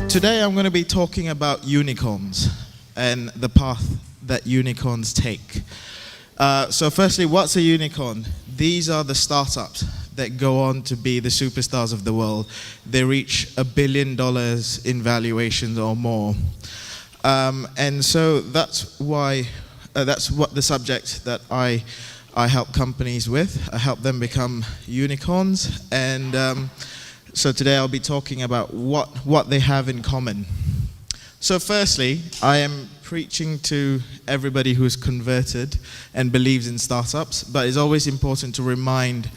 Today I'm going to be talking about unicorns and the path that unicorns take. So firstly, what's a unicorn? These are the startups that go on to be the superstars of the world. They reach $1 billion in valuations or more. And so that's why, that's what the subject that I help companies with. I help them become unicorns. And so today I'll be talking about what they have in common. So firstly, I am preaching to everybody who's converted and believes in startups, but it's always important to remind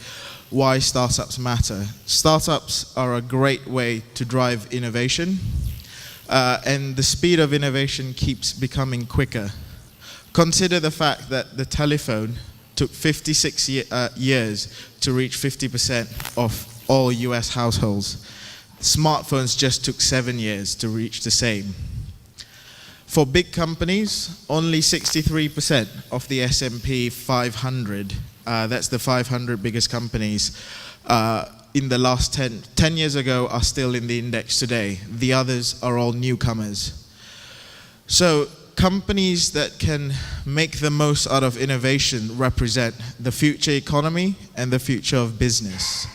why startups matter. Startups are a great way to drive innovation, and the speed of innovation keeps becoming quicker. Consider the fact that the telephone took 56 years to reach 50% of all US households. Smartphones just took 7 years to reach the same. For big companies, only 63% of the S&P 500, that's the 500 biggest companies, in the last 10 years ago are still in the index today. The others are all newcomers. So companies that can make the most out of innovation represent the future economy and the future of business.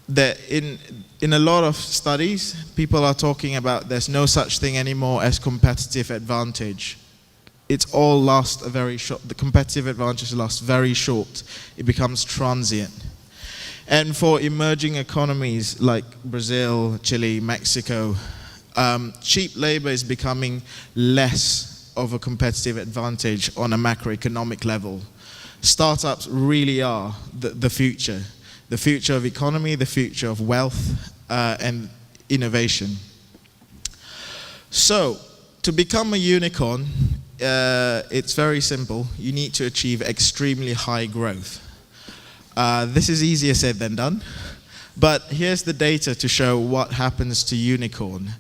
That in a lot of studies, people are talking about there's no such thing anymore as competitive advantage. It's all lasts a very short, the competitive advantage lasts very short. It becomes transient. And for emerging economies like Brazil, Chile, Mexico, cheap labor is becoming less of a competitive advantage on a macroeconomic level. Startups really are the future. The future of economy, the future of wealth, and innovation. So, to become a unicorn, it's very simple. You need to achieve extremely high growth. This is easier said than done, but here's the data to show what happens to unicorn.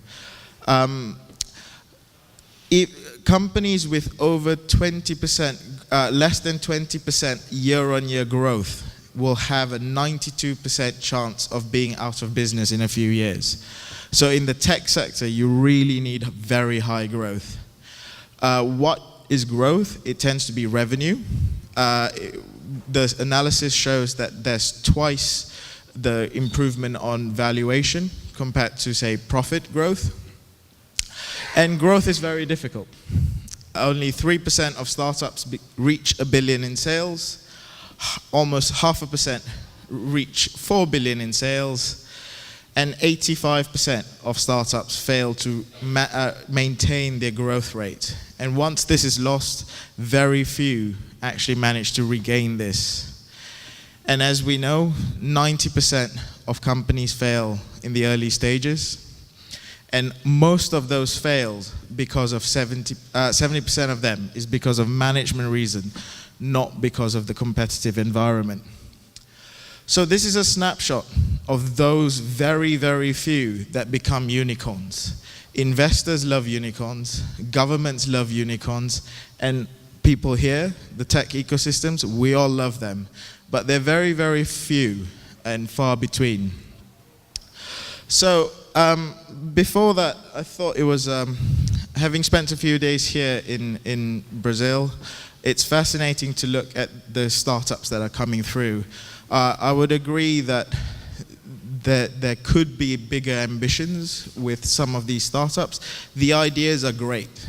If companies with over 20%, less than 20% year-on-year growth will have a 92% chance of being out of business in a few years. So in the tech sector, you really need very high growth. What is growth? It tends to be revenue. The analysis shows that there's twice the improvement on valuation compared to, say, profit growth. And growth is very difficult. Only 3% of startups reach $1 billion in sales. Almost 0.5% reach $4 billion in sales, and 85% of startups fail to maintain their growth rate. And once this is lost, very few actually manage to regain this. And as we know, 90% of companies fail in the early stages, and most of those fail because of 70% of them is because of management reason, not because of the competitive environment. So this is a snapshot of those very, very few that become unicorns. Investors love unicorns, governments love unicorns, and people here, the tech ecosystems, we all love them. But they're very, very few and far between. So before that, I thought it was, having spent a few days here in Brazil, it's fascinating to look at the startups that are coming through. I would agree that there could be bigger ambitions with some of these startups. The ideas are great,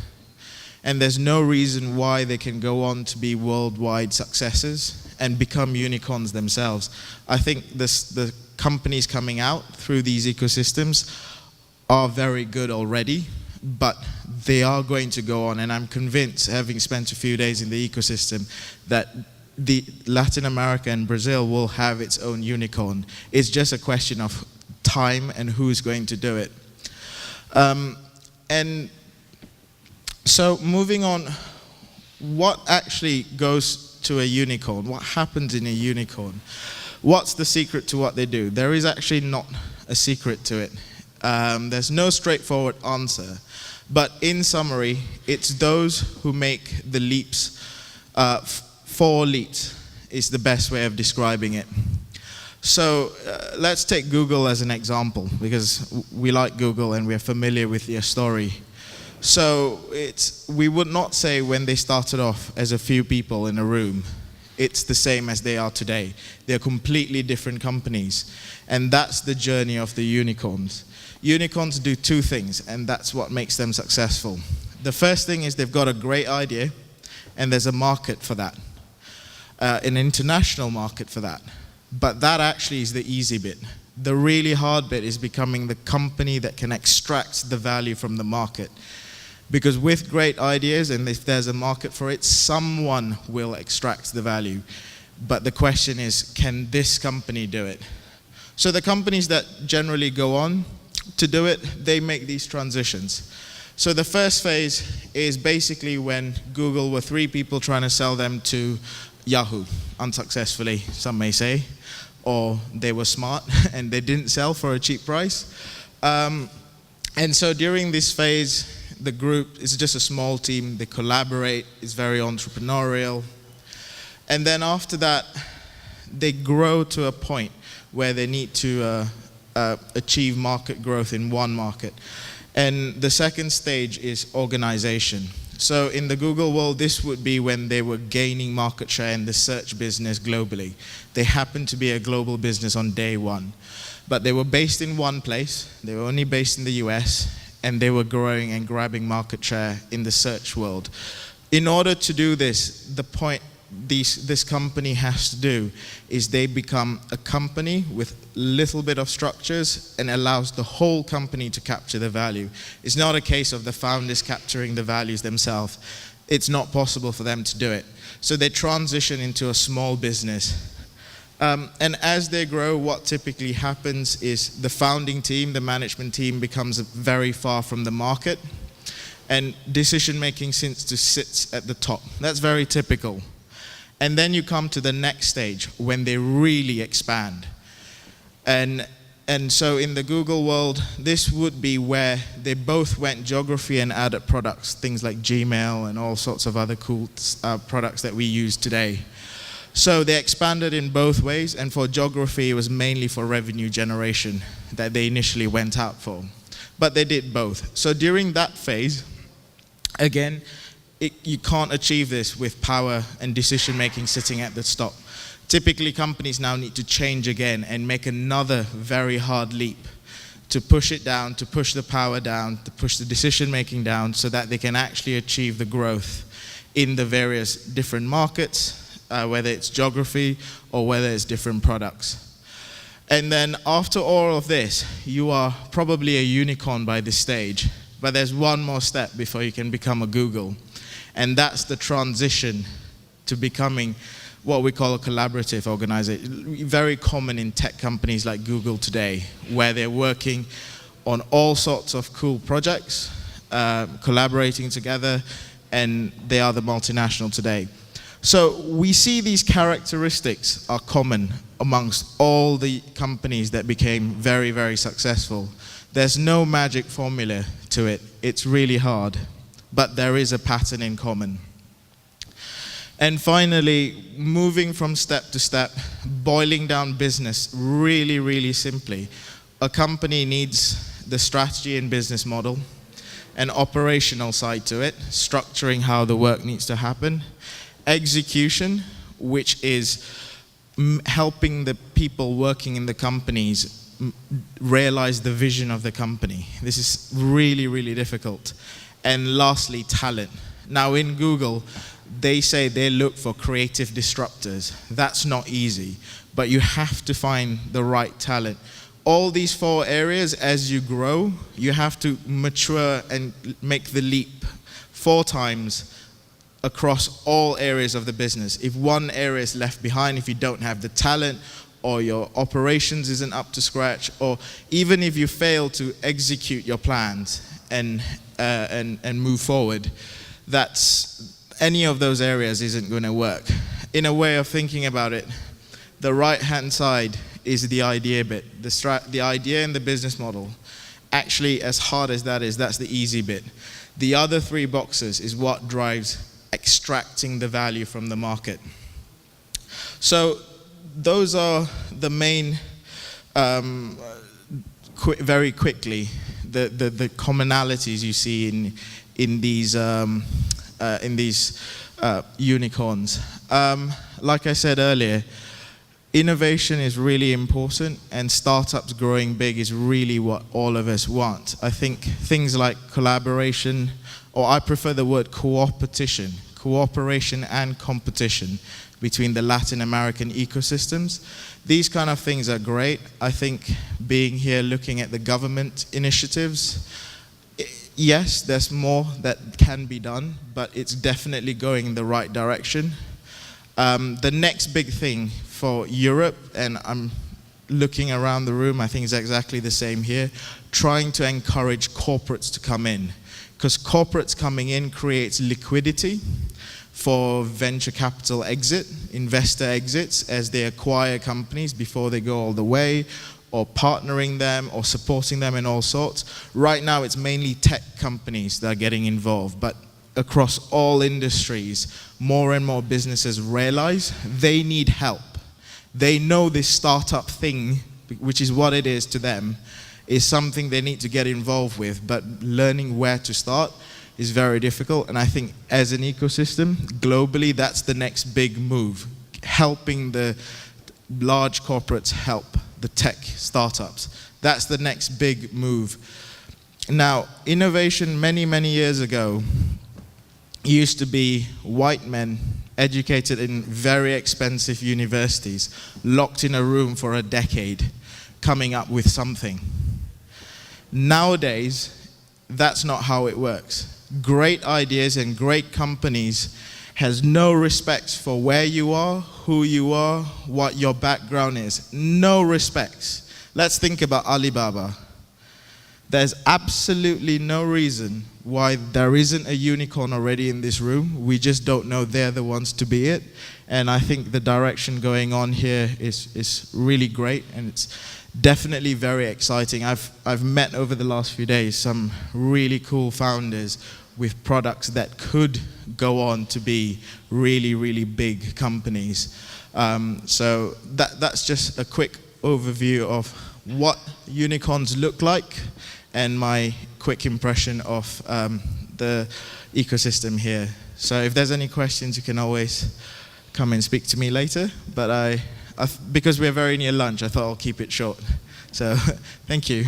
and there's no reason why they can go on to be worldwide successes and become unicorns themselves. I think the companies coming out through these ecosystems are very good already, but they are going to go on, and I'm convinced, having spent a few days in the ecosystem, that the Latin America and Brazil will have its own unicorn. It's just a question of time and who's going to do it. And so moving on, what actually goes to a unicorn? What happens in a unicorn? What's the secret to what they do? There is actually not a secret to it. There's no straightforward answer. But in summary, it's those who make the leaps. 4 leaps is the best way of describing it. So let's take Google as an example, because we like Google and we're familiar with their story. So we would not say when they started off as a few people in a room, it's the same as they are today. They're completely different companies. And that's the journey of the unicorns. Unicorns do two things, and that's what makes them successful. The first thing is they've got a great idea, and there's a market for that, an international market for that. But that actually is the easy bit. The really hard bit is becoming the company that can extract the value from the market. Because with great ideas, and if there's a market for it, someone will extract the value. But the question is, can this company do it? So the companies that generally go on to do it, they make these transitions. So the first phase is basically when Google were 3 people trying to sell them to Yahoo, unsuccessfully, some may say, or they were smart and they didn't sell for a cheap price. And so during this phase, the group is just a small team, they collaborate, it's very entrepreneurial. And then after that, they grow to a point where they need to achieve market growth in one market. And the second stage is organization. So in the Google world, this would be when they were gaining market share in the search business globally. They happened to be a global business on day one. But they were based in one place, they were only based in the US, and they were growing and grabbing market share in the search world. In order to do this, the point this company has to do is they become a company with little bit of structures and allows the whole company to capture the value. It's not a case of the founders capturing the values themselves. It's not possible for them to do it. So they transition into a small business. And as they grow, what typically happens is the founding team, the management team, becomes very far from the market, and decision-making sits at the top. That's very typical. And then you come to the next stage, when they really expand. And so in the Google world, this would be where they both went geography and added products, things like Gmail and all sorts of other cool products that we use today. So they expanded in both ways, and for geography, it was mainly for revenue generation that they initially went out for. But they did both. So during that phase, again, you can't achieve this with power and decision-making sitting at the top. Typically, companies now need to change again and make another very hard leap to push it down, to push the power down, to push the decision-making down so that they can actually achieve the growth in the various different markets, whether it's geography or whether it's different products. And then after all of this, you are probably a unicorn by this stage, but there's one more step before you can become a Google. And that's the transition to becoming what we call a collaborative organization. Very common in tech companies like Google today, where they're working on all sorts of cool projects, collaborating together, and they are the multinational today. So we see these characteristics are common amongst all the companies that became very, very successful. There's no magic formula to it. It's really hard, but there is a pattern in common. And finally, moving from step to step, boiling down business really, really simply. A company needs the strategy and business model, an operational side to it, structuring how the work needs to happen, execution, which is helping the people working in the companies realize the vision of the company. This is really, really difficult. And lastly, talent. Now in Google, they say they look for creative disruptors. That's not easy, but you have to find the right talent. All these 4 areas, as you grow, you have to mature and make the leap 4 times across all areas of the business. If one area is left behind, if you don't have the talent, or your operations isn't up to scratch, or even if you fail to execute your plans and move forward, any of those areas isn't going to work. In a way of thinking about it, the right-hand side is the idea bit, the idea and the business model. Actually, as hard as that is, that's the easy bit. The other 3 boxes is what drives extracting the value from the market. So those are the main, very quickly, the commonalities you see in these unicorns. Like I said earlier, innovation is really important, and startups growing big is really what all of us want. I think things like collaboration, or I prefer the word cooperation and competition between the Latin American ecosystems. These kind of things are great. I think being here looking at the government initiatives, yes, there's more that can be done, but it's definitely going in the right direction. The next big thing for Europe, and I'm looking around the room, I think it's exactly the same here, trying to encourage corporates to come in. Because corporates coming in creates liquidity for venture capital exit, investor exits, as they acquire companies before they go all the way, or partnering them, or supporting them in all sorts. Right now, it's mainly tech companies that are getting involved, but across all industries, more and more businesses realize they need help. They know this startup thing, which is what it is to them, is something they need to get involved with, but learning where to start is very difficult. And I think as an ecosystem, globally, that's the next big move. Helping the large corporates help the tech startups. That's the next big move. Now, innovation many, many years ago used to be white men educated in very expensive universities, locked in a room for a decade, coming up with something. Nowadays, that's not how it works. Great ideas and great companies has no respect for where you are, who you are, what your background is. No respects. Let's think about Alibaba. There's absolutely no reason why there isn't a unicorn already in this room. We just don't know they're the ones to be it. And I think the direction going on here is really great, and it's definitely very exciting. I've met over the last few days some really cool founders with products that could go on to be really, really big companies. So that's just a quick overview of what unicorns look like and my quick impression of the ecosystem here. So if there's any questions, you can always come and speak to me later. But because we're very near lunch, I thought I'll keep it short. So thank you.